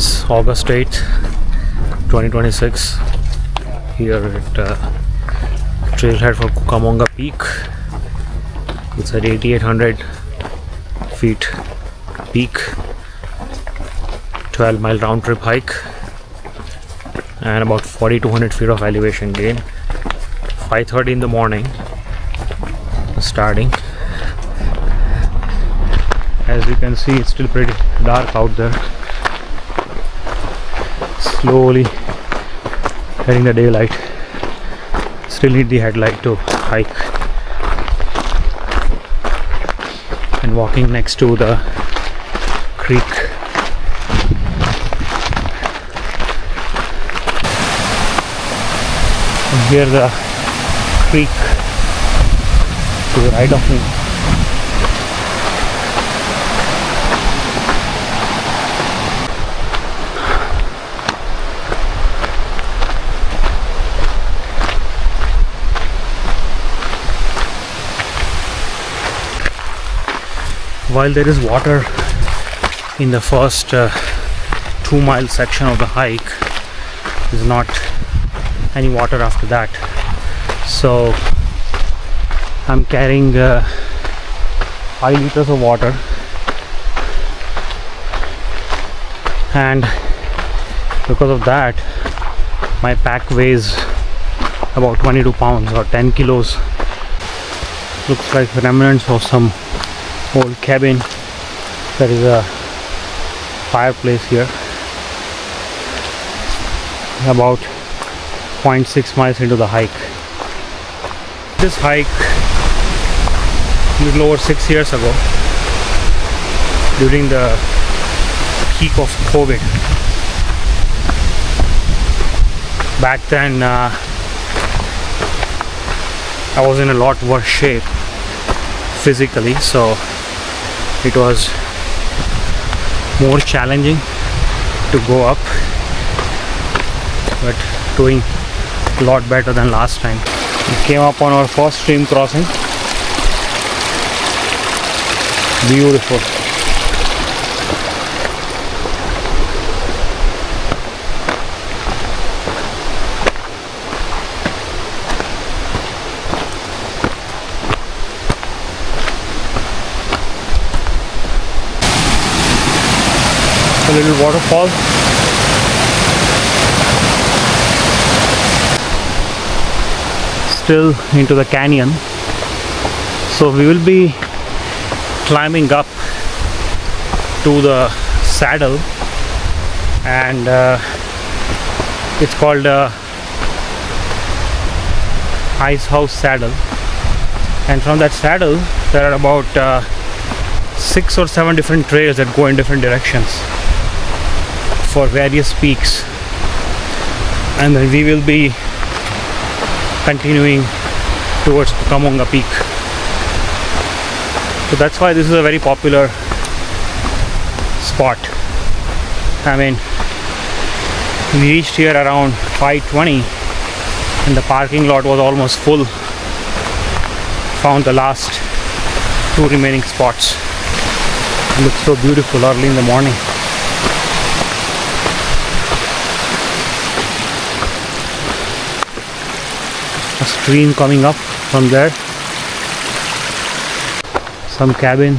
It's August 8th, 2026 here at trailhead for Cucamonga Peak. It's at 8800 feet peak, 12-mile round trip hike and about 4200 feet of elevation gain. 5:30 in the morning starting. As you can see, it's still pretty dark out there. Slowly getting the daylight. Still need the headlight to hike. And walking next to the creek. And here the creek to the right of me. While there is water in the first 2-mile section of the hike, there's not any water after that. So I'm carrying 5 liters of water, and because of that my pack weighs about 22 pounds or 10 kilos. Looks like remnants of some old cabin. There is a fireplace here. About 0.6 miles into the hike. This hike a little over 6 years ago, during the peak of COVID. Back then I was in a lot worse shape physically, so it was more challenging to go up, but doing a lot better than last time. We came up on our first stream crossing. Beautiful. A little waterfall. Still into the canyon. So we will be climbing up to the saddle, and it's called Ice House Saddle. And from that saddle there are about 6 or 7 different trails that go in different directions for various peaks, and then we will be continuing towards Cucamonga Peak. So that's why this is a very popular spot. I mean, we reached here around 5:20 and the parking lot was almost full. Found the last 2 remaining spots. It looks so beautiful early in the morning. A stream coming up from there. Some cabin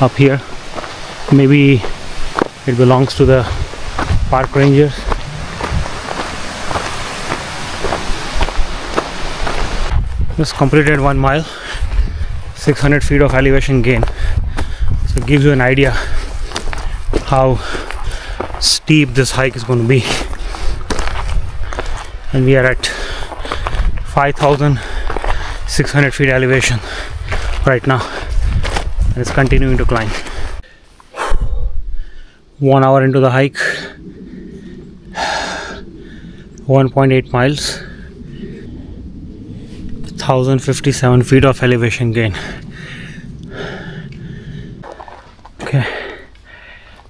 up here. Maybe it belongs to the park rangers. Just completed 1 mile, 600 feet of elevation gain. So it gives you an idea how steep this hike is going to be. And we are at 5,600 feet elevation right now, and it's continuing to climb. 1 hour into the hike, 1.8 miles, 1057 feet of elevation gain. Okay,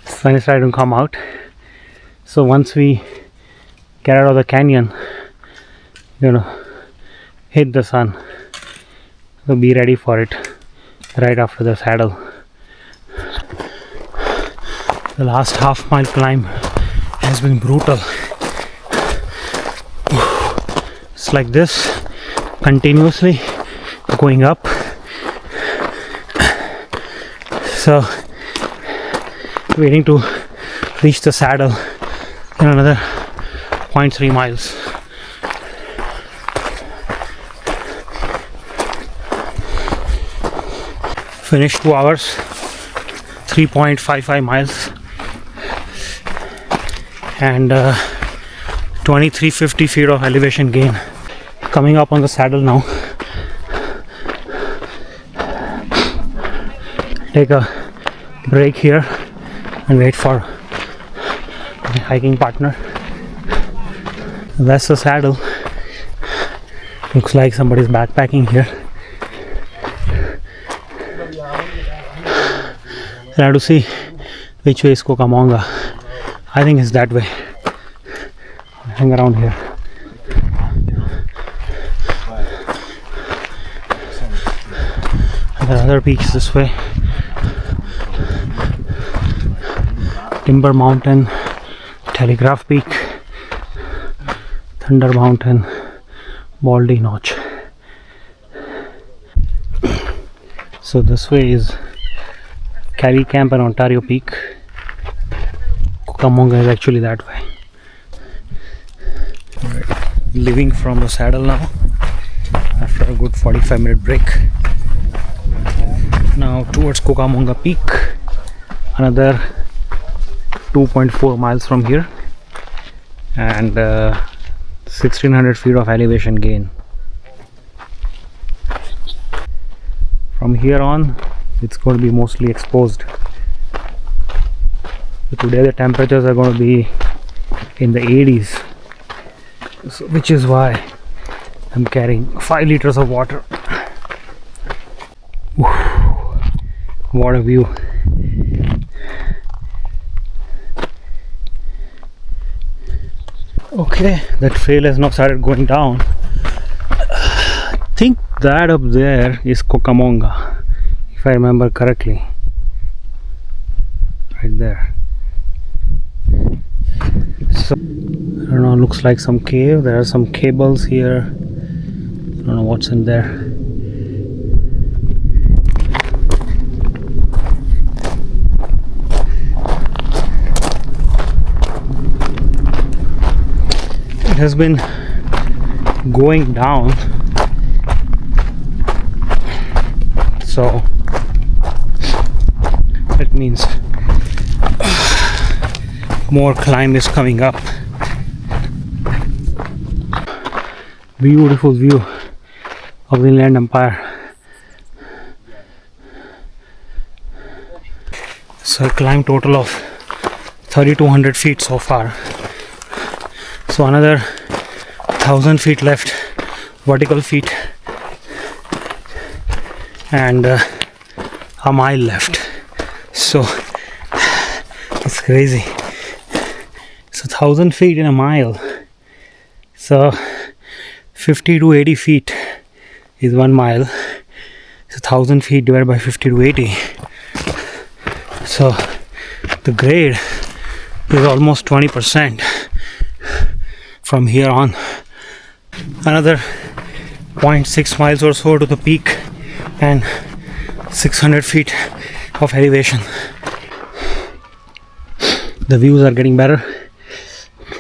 sun is starting to come out. So once we get out of the canyon, hit the sun. So be ready for it right after the saddle. The last half mile climb has been brutal. It's like this, continuously going up. So, waiting to reach the saddle in another 0.3 miles. Finished 2 hours, 3.55 miles, and 2350 feet of elevation gain. Coming up on the saddle now. Take a break here and wait for my hiking partner. That's the saddle. Looks like somebody's backpacking here. I have to see which way is Cucamonga. I think it's that way. Hang around here. There are other peaks this way. Timber Mountain, Telegraph Peak, Thunder Mountain, Baldy Notch. So this way is Carry Camp and Ontario Peak. Cucamonga is actually that way. Leaving from the saddle now after a good 45-minute break. Now towards Cucamonga Peak, another 2.4 miles from here, and 1600 feet of elevation gain. From here on, it's going to be mostly exposed. So today the temperatures are going to be in the 80s, so, which is why I'm carrying 5 liters of water. What a view. Okay, the trail has now started going down. I think that up there is Cucamonga, if I remember correctly. Right there. So, I don't know, looks like some cave. There are some cables here. I don't know what's in there. It has been going down, so that means more climb is coming up. Beautiful view of the Inland Empire. So I climbed total of 3200 feet so far. So another 1000 feet left, vertical feet, and a mile left. So it's crazy. So 1000 feet in a mile. So 50 to 80 feet is 1 mile. So 1000 feet divided by 50 to 80. So the grade is almost 20%. From here on, another 0.6 miles or so to the peak and 600 feet of elevation. The views are getting better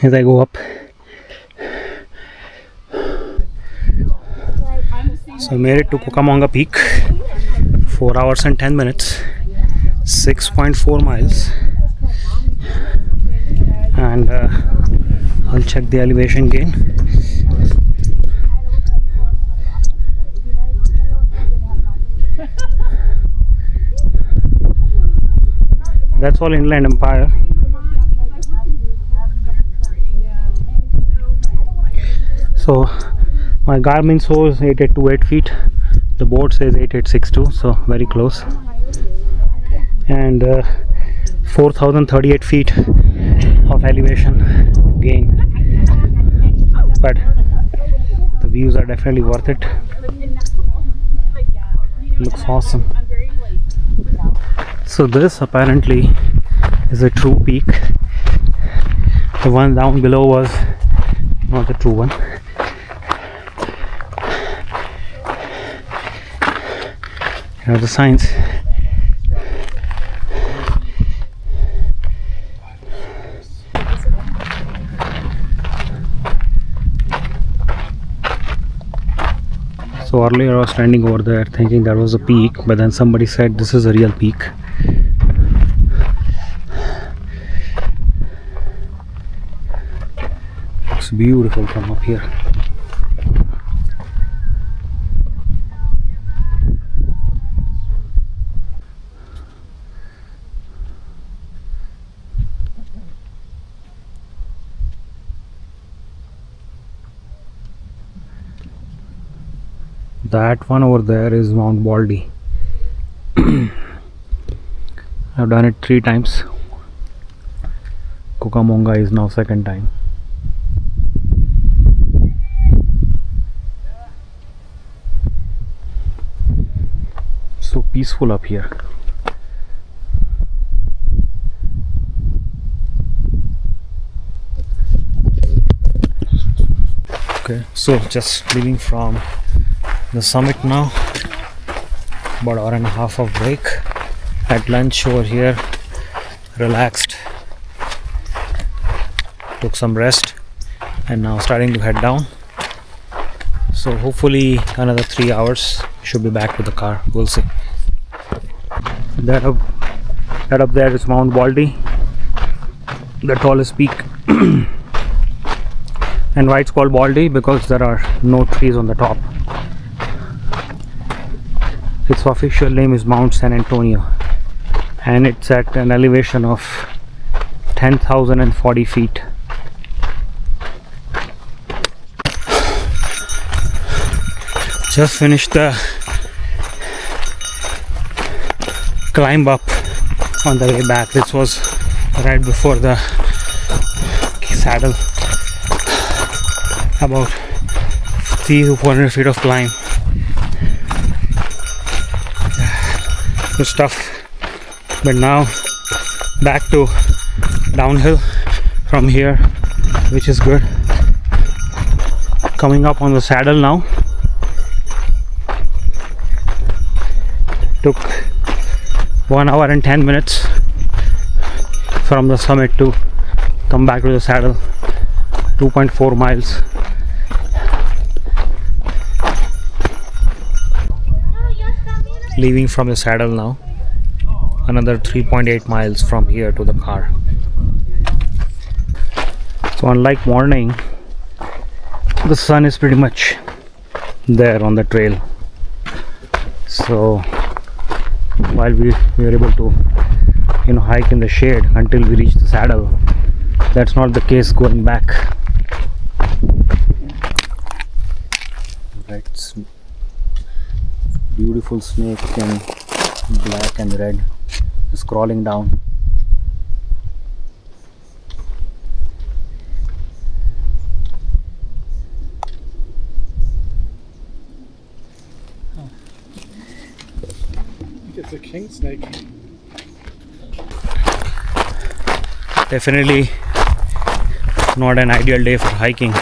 as I go up. So I made it to Cucamonga Peak, 4 hours and 10 minutes, 6.4 miles, and I'll check the elevation gain. That's all Inland Empire. So my Garmin shows 8828 feet, the board says 8862, so very close, and 4038 feet of elevation gain, but the views are definitely worth it. Looks awesome. So this apparently is a true peak. The one down below was not the true one. Here are the signs. So earlier I was standing over there thinking that was a peak, but then somebody said this is a real peak. Looks beautiful from up here. That one over there is Mount Baldy. I've done it 3 times. Cucamonga is now 2nd time. So peaceful up here. Okay, so just leaving from the summit now. About 1.5 hour of break. Had lunch over here, relaxed, took some rest, and now starting to head down. So hopefully another 3 hours should be back to the car. We'll see. That up there is Mount Baldy, the tallest peak. And why it's called Baldy? Because there are no trees on the top. Its official name is Mount San Antonio, and it's at an elevation of 10,040 feet. Just finished the climb up on the way back. This was right before the saddle. About 300 to 400 feet of climb. Good stuff. But now back to downhill from here, which is good. Coming up on the saddle now. Took 1 hour and 10 minutes from the summit to come back to the saddle. 2.4 miles. Leaving from the saddle now. Another 3.8 miles from here to the car. So unlike morning, the sun is pretty much there on the trail. So while we were able to hike in the shade until we reach the saddle, that's not the case going back. Right, beautiful snake in black and red is crawling down. It's a king snake. Definitely not an ideal day for hiking.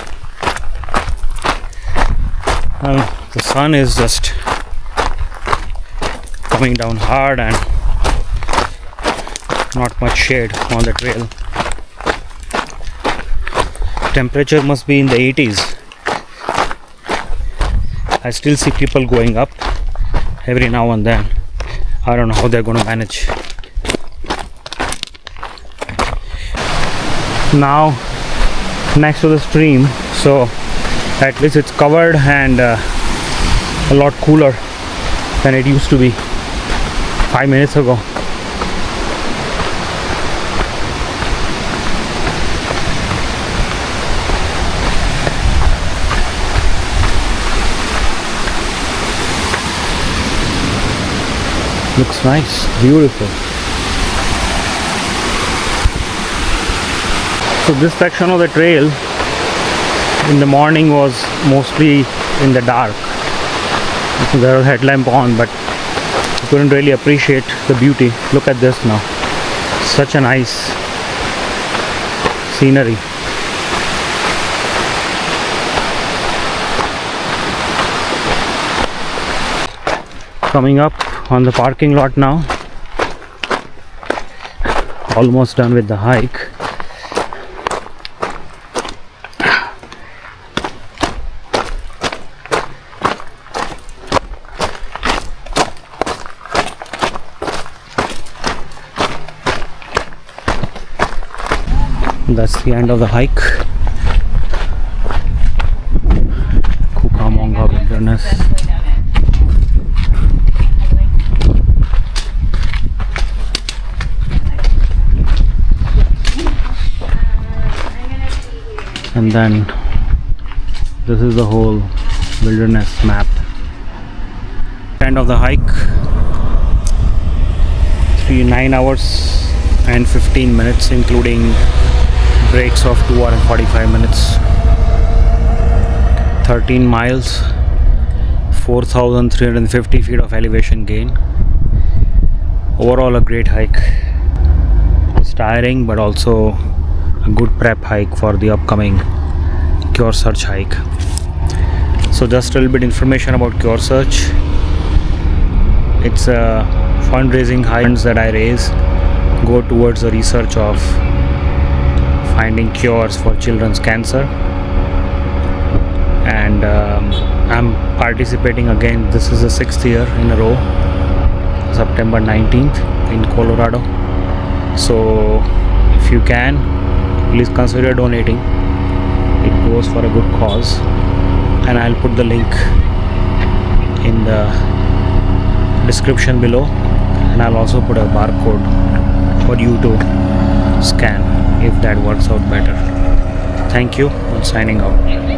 The sun is just coming down hard and not much shade on the trail. Temperature must be in the 80s. I still see people going up every now and then. I don't know how they're going to manage. Now next to the stream, so at least it's covered and a lot cooler than it used to be 5 minutes ago. Looks nice, beautiful. So this section of the trail in the morning was mostly in the dark. So there was a headlamp on, but you couldn't really appreciate the beauty. Look at this now. Such a nice scenery. Coming up on the parking lot now. Almost done with the hike. That's the end of the hike. Cucamonga wilderness. And then this is the whole wilderness map. End of the hike. 9 hours and 15 minutes, including breaks of 2 hours and 45 minutes. 13 miles, 4,350 feet of elevation gain. Overall a great hike. It's tiring but also a good prep hike for the upcoming Cure Search hike. So just a little bit information about Cure Search. It's a fundraising hike that I raise go towards the research of finding cures for children's cancer, and I'm participating again. This is the 6th year in a row, September 19th in Colorado. So if you can, please consider donating. It goes for a good cause, and I'll put the link in the description below, and I'll also put a barcode for you to scan if that works out better. Thank you. I'm signing out.